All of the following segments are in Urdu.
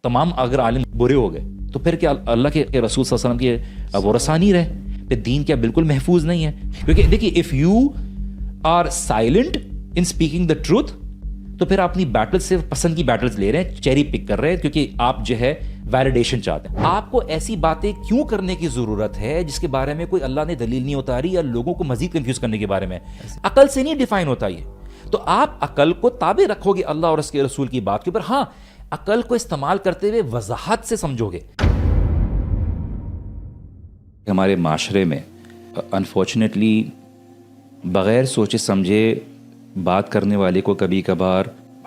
تمام اگر عالم برے ہو گئے تو پھر کیا اللہ کے رسول صلی اللہ علیہ وسلم کے ورثہ نہیں رہے؟ پھر دین کیا بالکل محفوظ نہیں ہے؟ کیونکہ دیکھیے if you are silent in speaking the truth تو پھر اپنی بیٹل صرف پسند کی بیٹلز لے رہے ہیں, چیری پک کر رہے ہیں, کیونکہ آپ جو ہے ویلیڈیشن چاہتے ہیں. آپ کو ایسی باتیں کیوں کرنے کی ضرورت ہے جس کے بارے میں کوئی اللہ نے دلیل نہیں اتاری, یا لوگوں کو مزید کنفیوز کرنے کے بارے میں؟ عقل سے نہیں ڈیفائن ہوتا یہ. تو آپ عقل کو تابع رکھو گے اللہ اور اس کے رسول کی بات کے اوپر, ہاں عقل کو استعمال کرتے ہوئے وضاحت سے سمجھو گے. ہمارے معاشرے میں انفارچونیٹلی بغیر سوچے سمجھے بات کرنے والے کو کبھی کبھار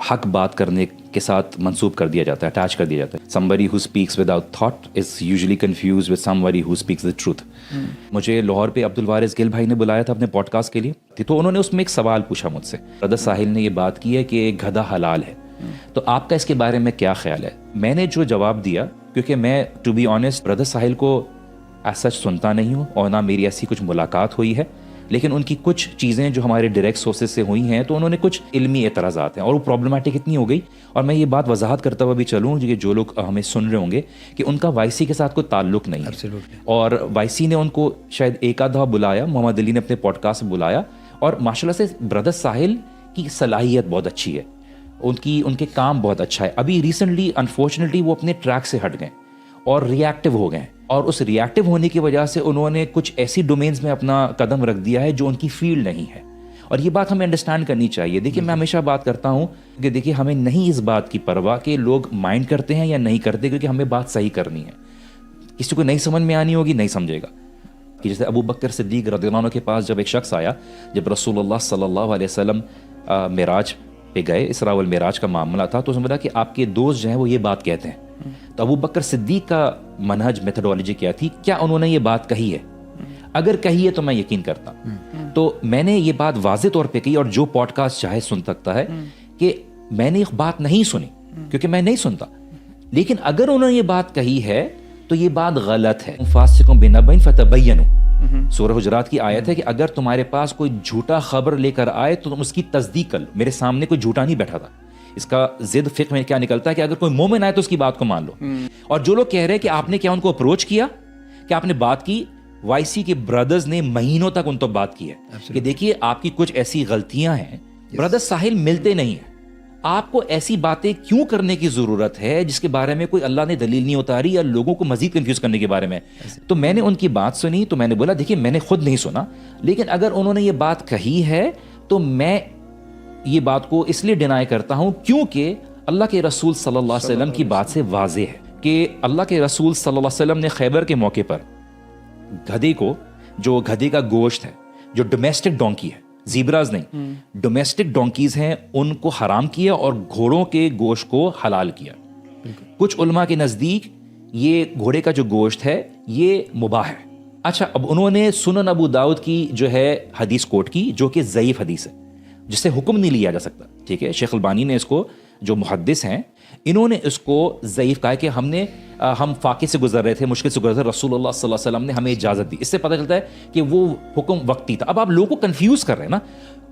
حق بات کرنے کے ساتھ منسوب کر دیا جاتا ہے, اٹیچ کر دیا جاتا ہے. somebody who speaks without thought is usually confused with somebody who speaks the truth. مجھے لاہور پہ عبدالوارث گل بھائی نے بلایا تھا اپنے پوڈ کاسٹ کے لیے, تو انہوں نے اس میں ایک سوال پوچھا مجھ سے. بردر ساحل نے یہ بات کی ہے کہ گدھا حلال ہے, تو آپ کا اس کے بارے میں کیا خیال ہے؟ میں نے جو جواب دیا, کیونکہ میں ٹو بی آنیسٹ بردر ساحل کو ایز سچ سنتا نہیں ہوں اور نہ میری ایسی کچھ ملاقات ہوئی ہے, لیکن ان کی کچھ چیزیں جو ہمارے ڈائریکٹ سورسز سے ہوئی ہیں تو انہوں نے کچھ علمی اعتراضات ہیں, اور وہ پرابلمٹک اتنی ہو گئی. اور میں یہ بات وضاحت کرتا ہوا بھی چلوں کہ جو لوگ ہمیں سن رہے ہوں گے کہ ان کا وائی سی کے ساتھ کوئی تعلق نہیں ہے, اور وائی سی نے ان کو شاید ایک آدھ دفعہ بلایا, محمد علی نے اپنے پوڈ کاسٹ میں بلایا, اور ماشاء اللہ سے بردر ساحل کی صلاحیت بہت اچھی ہے, ان کے کام بہت اچھا ہے. ابھی ریسنٹلی انفارچونیٹلی وہ اپنے ٹریک سے ہٹ گئے اور ریئیکٹیو ہو گئے, اور اس ریئیکٹیو ہونے کی وجہ سے انہوں نے کچھ ایسی ڈومینز میں اپنا قدم رکھ دیا ہے جو ان کی فیلڈ نہیں ہے, اور یہ بات ہمیں انڈرسٹینڈ کرنی چاہیے. دیکھیے میں ہمیشہ بات کرتا ہوں کہ دیکھیے ہمیں نہیں اس بات کی پرواہ کہ لوگ مائنڈ کرتے ہیں یا نہیں کرتے, کیونکہ ہمیں بات صحیح کرنی ہے. کسی کو نہیں سمجھ میں آنی ہوگی نہیں سمجھے گا. کہ جیسے ابو بکر صدیق رضی اللہ عنہ کے پاس جب ایک شخص آیا, جب رسول اللہ صلی اللہ علیہ وسلم معراج پہ گئے, اسراء والمعراج کا معاملہ تھا, تو اس نے بولا کہ آپ کے دوست جو ہیں وہ یہ بات کہتے ہیں. تو ابو بکر صدیق کا منہج میتھڈولوجی کیا تھی, کیا انہوں نے یہ بات کہی ہے؟ اگر کہی ہے تو میں یقین کرتا ہوں. تو میں نے یہ بات واضح طور پہ کہی, اور جو پوڈ کاسٹ چاہے سن سکتا ہے کہ میں نے یہ بات نہیں سنی کیونکہ میں نہیں سنتا, لیکن اگر انہوں نے یہ بات کہی ہے تو یہ بات غلط ہے. فاسقون بنبأ فتبینوا, سورہ حجرات کی آیت ہے کہ اگر تمہارے پاس کوئی جھوٹا خبر لے کر آئے تو تم اس کی تصدیق کر لو. میرے سامنے کوئی جھوٹا نہیں بیٹھا تھا. اس کا ضد فقہ میں کیا نکلتا ہے کہ اگر کوئی مومن آئے تو اس کی بات کو مان لو. اور جو لوگ کہہ رہے ہیں کہ آپ نے کیا ان کو اپروچ کیا, کہ آپ نے بات کی, وائی سی کے بردرز نے مہینوں تک ان تو بات کی ہے کہ دیکھیے آپ کی کچھ ایسی غلطیاں ہیں, بردر ساحل ملتے نہیں ہیں, آپ کو ایسی باتیں کیوں کرنے کی ضرورت ہے جس کے بارے میں کوئی اللہ نے دلیل نہیں اتاری, یا لوگوں کو مزید کنفیوز کرنے کے بارے میں. تو میں نے ان کی بات سنی, تو میں نے بولا دیکھیے میں نے خود نہیں سنا, لیکن اگر انہوں نے یہ بات کہی ہے تو میں یہ بات کو اس لیے ڈینائی کرتا ہوں کیونکہ اللہ کے رسول صلی اللہ علیہ وسلم کی بات سے واضح ہے کہ اللہ کے رسول صلی اللہ علیہ وسلم نے خیبر کے موقع پر گدھے کو, جو گدھے کا گوشت ہے, جو ڈومیسٹک ڈونکی ہے, زیبراز نہیں, ڈومیسٹک ڈونکیز ہیں, ان کو حرام کیا اور گھوڑوں کے گوشت کو حلال کیا. کچھ علماء کے نزدیک یہ گھوڑے کا جو گوشت ہے یہ مباح ہے. اچھا, اب انہوں نے سنن ابو داؤد کی جو ہے حدیث کوٹ کی جو کہ ضعیف حدیث ہے, جس سے حکم نہیں لیا جا سکتا. ٹھیک ہے, شیخ البانی نے اس کو, جو محدث ہیں انہوں نے اس کو ضعیف کہا کہ ہم فاقے سے گزر رہے تھے, مشکل سے گزر رہے تھے, رسول اللہ صلی اللہ علیہ وسلم نے ہمیں اجازت دی. اس سے پتہ چلتا ہے کہ وہ حکم وقتی تھا. اب آپ لوگوں کو کنفیوز کر رہے ہیں نا.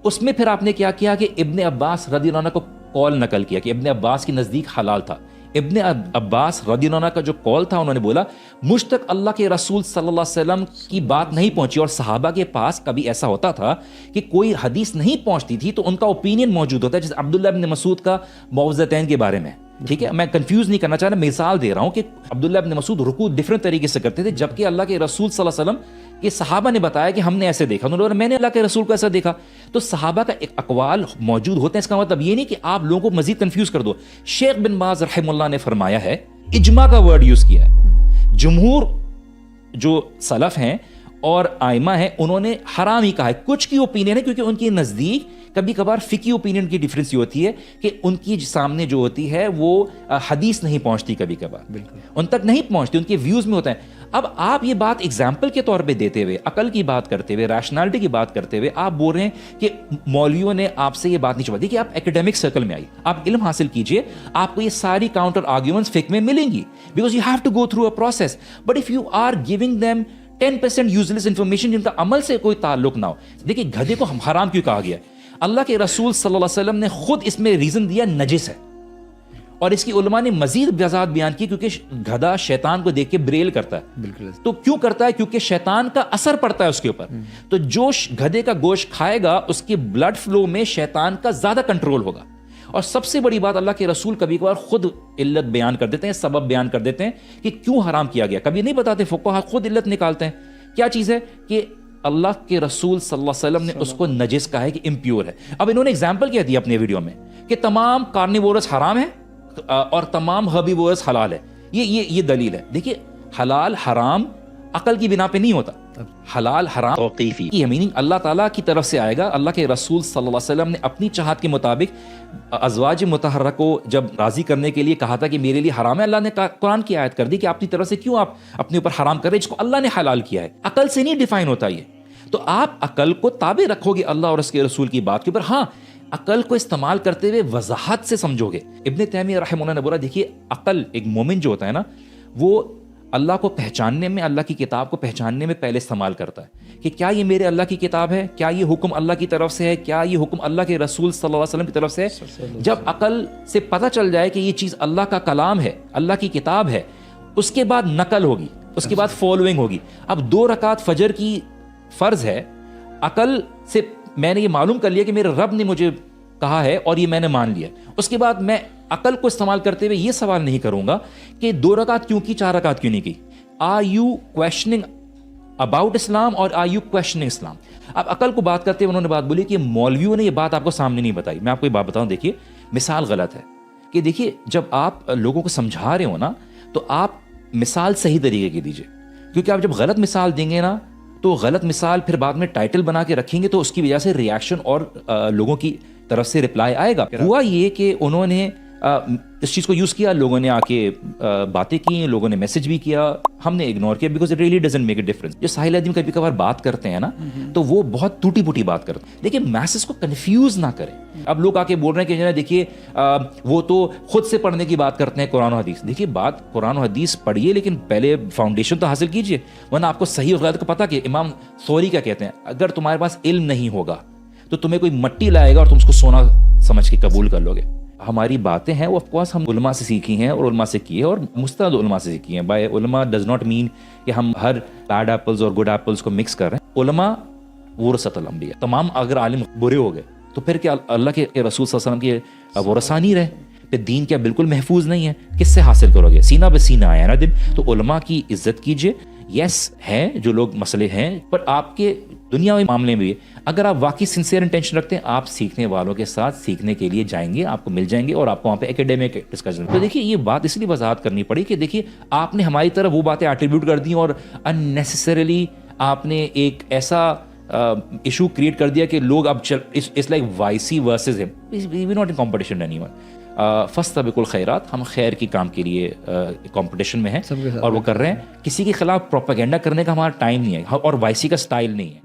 اس میں پھر آپ نے کیا کیا کہ ابن عباس رضی اللہ عنہ کو قول نقل کیا کہ ابن عباس کے نزدیک حلال تھا. ابن عباس رضی اللہ عنہ کا جو قول تھا, انہوں نے بولا مجھ تک اللہ کے رسول صلی اللہ علیہ وسلم کی بات نہیں پہنچی, اور صحابہ کے پاس کبھی ایسا ہوتا تھا کہ کوئی حدیث نہیں پہنچتی تھی تو ان کا اوپینین موجود ہوتا ہے, جیسے عبداللہ ابن مسعود کا معوذتین کے بارے میں. ٹھیک ہے, میں کنفیوز نہیں کرنا چاہ رہا, مثال دے رہا ہوں کہ عبداللہ ابن مسعود رکوع ڈفرنٹ طریقے سے کرتے تھے, جبکہ اللہ کے رسول صلی اللہ علیہ وسلم کے صحابہ نے بتایا کہ ہم نے ایسے دیکھا, انہوں نے میں نے اللہ کے رسول کو ایسا دیکھا. تو صحابہ کا ایک اقوال موجود ہوتے ہیں, اس کا مطلب یہ نہیں کہ آپ لوگوں کو مزید کنفیوز کر دو. شیخ بن باز رحمہ اللہ نے فرمایا ہے, اجماع کا ورڈ یوز کیا ہے, جمہور جو سلف ہیں اور آئمہ ہیں انہوں نے حرام ہی کہا ہے. کچھ کی اوپینین ہے کیونکہ ان کے نزدیک کبھی کبھار فقہی اوپینین کی ڈفرینس یہ ہوتی ہے کہ ان کی سامنے جو ہوتی ہے وہ حدیث نہیں پہنچتی, کبھی کبھار ان تک نہیں پہنچتی, ان کے ویوز میں ہوتا ہے. اب آپ یہ بات ایگزامپل کے طور پہ دیتے ہوئے, عقل کی بات کرتے ہوئے, ریشنالٹی کی بات کرتے ہوئے آپ بول رہے ہیں کہ مولویوں نے آپ سے یہ بات نہیں چھپا دی. کہ آپ ایکیڈیمک سرکل میں آئیے, آپ علم حاصل کیجئے, آپ کو یہ ساری کاؤنٹر آرگیومنٹس فقہ میں ملیں گی, because you have to go through a process. But if you are giving them 10% useless information جن کا عمل سے کوئی تعلق نہ ہو. دیکھیے گدھے کو حرام کیوں کہا گیا ہے؟ اللہ کے رسول صلی اللہ علیہ وسلم نے خود اس میں ریزن دیا, نجس ہے. اور اس کی علماء نے مزید وضاحت بیان کی کیونکہ گدھا شیطان کو دیکھ کے بریل کرتا ہے. بالکل. تو کیوں کرتا ہے؟ کیونکہ شیطان کا اثر پڑتا ہے اس کے اوپر. تو جو گدھے کا گوشت کھائے گا اس کی بلڈ فلو میں شیطان کا زیادہ کنٹرول ہوگا. اور سب سے بڑی بات، اللہ کے رسول کبھی کبھار خود علت بیان کر دیتے ہیں، سبب بیان کر دیتے ہیں کہ کیوں حرام کیا گیا. کبھی نہیں بتاتے، فقہا خود علت نکالتے ہیں. کیا چیز ہے؟ کہ اللہ کے رسول صلی اللہ علیہ وسلم نے اس کو نجس کہا ہے کہ امپیور ہے. اب انہوں نے ایگزامپل کیا دیا اپنے ویڈیو میں کہ تمام کارنیورس حرام ہے اور تمام ہربیورس حلال ہے. یہ دلیل ہے. دیکھیے، حلال حرام عقل کی بنا پہ نہیں ہوتا. حلال حرام توقیفی کی میننگ اللہ تعالیٰ کی طرف سے آئے گا. اللہ کے رسول صلی اللہ علیہ وسلم نے اپنی چاہت کے مطابق ازواج مطہرہ کو جب راضی کرنے کے لیے کہا تھا کہ میرے لیے حرام ہے، اللہ نے قرآن کی آیت کر دی کہ اپنی طرف سے کیوں آپ اپنے اوپر حرام کر رہے ہیں جس کو اللہ نے حلال کیا ہے. عقل سے نہیں ڈیفائن ہوتا یہ. تو آپ عقل کو تابع رکھو گے اللہ اور اس کے رسول کی بات کے اوپر. ہاں، عقل کو استعمال کرتے ہوئے وضاحت سے سمجھو گے. ابن تیمیہ رحمہ اللہ نے بولا، دیکھیے عقل، ایک مومن جو ہوتا ہے نا، وہ اللہ کو پہچاننے میں، اللہ کی کتاب کو پہچاننے میں پہلے استعمال کرتا ہے کہ کیا یہ میرے اللہ کی کتاب ہے، کیا یہ حکم اللہ کی طرف سے ہے، کیا یہ حکم اللہ کے رسول صلی اللہ علیہ وسلم کی طرف سے ہے. جب عقل سے پتہ چل جائے کہ یہ چیز اللہ کا کلام ہے، اللہ کی کتاب ہے، اس کے بعد نقل ہوگی، اس کے بعد فالوئنگ ہوگی. اب 2 رکعت فجر کی فرض ہے، عقل سے میں نے یہ معلوم کر لیا کہ میرے رب نے مجھے کہا ہے اور یہ میں نے مان لیا. اس کے بعد میں عقل کو استعمال کرتے ہوئے یہ سوال نہیں کروں گا کہ 2 رکعت کیوں کی، 4 رکعت کیوں نہیں کی. آر یو کویشچننگ اباؤٹ اسلام اور آر یو کویشچننگ اسلام. اب عقل کو بات کرتے ہوئے انہوں نے بات بولی کہ مولویوں نے یہ بات آپ کو سامنے نہیں بتائی. میں آپ کو یہ بات بتاؤں، دیکھیے مثال غلط ہے کہ دیکھیے جب آپ لوگوں کو سمجھا رہے ہو نا تو آپ مثال صحیح طریقے کی دیجیے، کیونکہ آپ جب غلط مثال دیں گے نا تو غلط مثال پھر بعد میں ٹائٹل بنا کے رکھیں گے تو اس کی وجہ سے ریاکشن اور لوگوں کی طرف سے رپلائی آئے گا. ہوا یہ کہ انہوں نے اس چیز کو یوز کیا، لوگوں نے آ کے باتیں کی، لوگوں نے میسج بھی کیا، ہم نے اگنور کیا because it really doesn't make a difference. جو ساحل ادیم کبھی کبھار بات کرتے ہیں نا تو وہ بہت ٹوٹی پوٹی بات کرتے ہیں. دیکھیے میسز کو کنفیوز نہ کریں. اب لوگ آ کے بول رہے ہیں کہ دیکھیے وہ تو خود سے پڑھنے کی بات کرتے ہیں قرآن و حدیث. دیکھیے بات قرآن و حدیث پڑھیے لیکن پہلے فاؤنڈیشن تو حاصل کیجیے، ورنہ آپ کو صحیح اور غلط کو پتہ. کہ امام ثوری کیا کہتے ہیں، اگر تمہارے پاس علم نہیں ہوگا تو تمہیں کوئی مٹی لائے گا اور تم اس کو سونا سمجھ کے قبول کر لو گے. ہماری باتیں ہیں وہ آف کورس ہم علماء سے سیکھی ہیں اور علماء سے کی ہے اور مستند علماء سے سیکھی ہیں. بائی علماء ڈز ناٹ مین کہ ہم ہر بیڈ ایپلز اور گڈ ایپلز کو مکس کر رہے ہیں. علماء ورثۃ الانبیاء. تمام اگر عالم برے ہو گئے تو پھر کیا اللہ کے رسول صلی اللہ علیہ وسلم کے ورثاء نہیں رہے؟ پھر دین کیا بالکل محفوظ نہیں ہے؟ کس سے حاصل کرو گے؟ سینہ بہ سینہ آیا نا دن. تو علماء کی عزت کیجیے. یس ہیں جو لوگ مسئلے ہیں، پر آپ کے دنیاوی معاملے میں بھی اگر آپ واقعی سنسیئر انٹینشن رکھتے ہیں، آپ سیکھنے والوں کے ساتھ سیکھنے کے لیے جائیں گے، آپ کو مل جائیں گے اور آپ کو وہاں پہ اکیڈیمک ڈسکشن. تو دیکھیے یہ بات اس لیے وضاحت کرنی پڑی کہ دیکھیے آپ نے ہماری طرف وہ باتیں ایٹریبیوٹ کر دیں اور اننیسیسریلی آپ نے ایک ایسا ایشو کریٹ کر دیا کہ لوگ اب اٹس لائک وائسی ورسز ہم، we not in competition anyone. فاستبقوا الخیرات، ہم خیر کی کام کے لیے کمپٹیشن میں ہیں اور وہ کر رہے ہیں. کسی کے خلاف پروپیگنڈا کرنے کا ہمارا ٹائم نہیں ہے اور وائسی کا سٹائل نہیں ہے.